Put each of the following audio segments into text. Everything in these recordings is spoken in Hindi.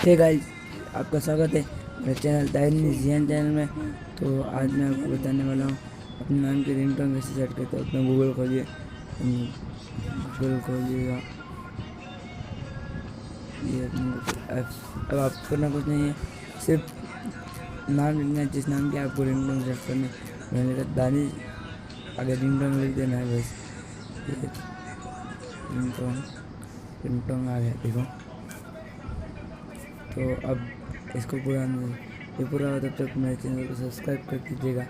हे गाइस, आपका स्वागत है मेरे चैनल जियान चैनल में। तो आज मैं आपको बताने वाला हूँ अपने नाम की रिंगटोन कैसे सेट करते हो। अपना गूगल खोलिए, गूगल खोलिएगा, ये अपना अब आपको करना कुछ नहीं है, सिर्फ नाम लिखना है जिस नाम की आपको रिंगटोन सेट करना है। मैंने कहा दानिश, आगे रिंगटोन लिख देना है बस। ये रिंगटोन आ गया, देखो। तो अब इसको पूरा ये पूरा हो तब तक मेरे चैनल को सब्सक्राइब कर दीजिएगा।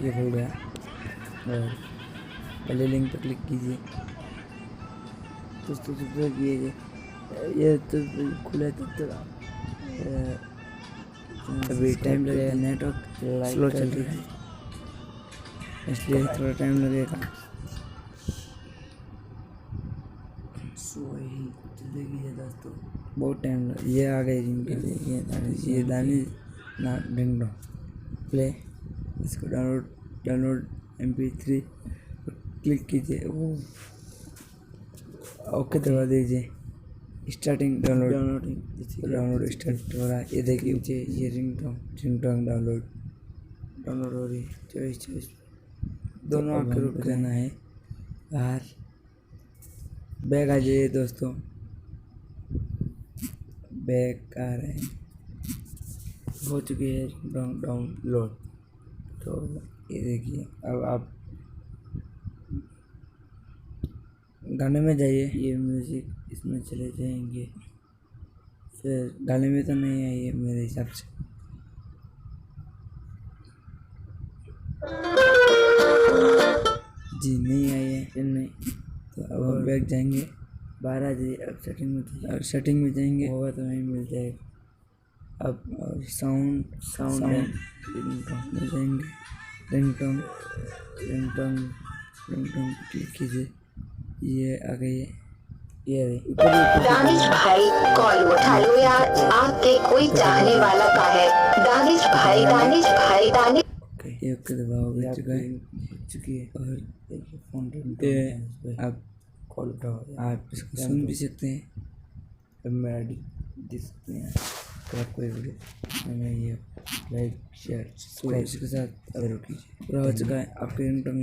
ये खुल गया और पहले लिंक पर क्लिक कीजिए। दोस्तों सब्सक्राइब कीजिए। ये तो खुला तब तक अभी टाइम लगेगा, नेटवर्क स्लो चल रही है इसलिए थोड़ा टाइम लगेगा। जल्दी दोस्तों, बहुत टाइम लगा। ये आ गई जिनके लिए ये दानिश ना रिंगटोन प्ले। इसको डाउनलोड MP3 क्लिक कीजिए, ओके दबा दीजिए। स्टार्टिंग डाउनलोड स्टार्ट हो रहा है। ये देखिए ये रिंगटोन डाउनलोड हो रही है। 24 दोनों आके रुक जाना है बाहर। बैग आ जाइए दोस्तों, बैग आ रहे हैं, हो चुकी है डाउनलोड। तो ये देखिए, अब आप गाने में जाइए, ये म्यूज़िक इसमें चले जाएंगे। फिर गाने में तो नहीं है ये मेरे हिसाब से। जी नहीं आई है, नहीं। तो अब हम बैग जाएंगे, बाहर आ जाइए। अब सेटिंग में जाएंगे, होगा तो वहीं मिल जाएगा। अब साउंड में जाएंगे, रिंगटोन क्लिक कीजिए। ये आ गई है, ये दानिश भाई कॉल उठा लो यार, आपके कोई चाहने वाला का है। दानिश भाई ओके दबाओ, चुकी है। और फोन आप कॉल उठाओ, आप इसको सुन भी सकते हैं। अब मेरा देख सकते हैं तो आपको मैंने ये लाइक शेयर के साथ कीजिए। पूरा हो चुका है आपके रिंगटोन।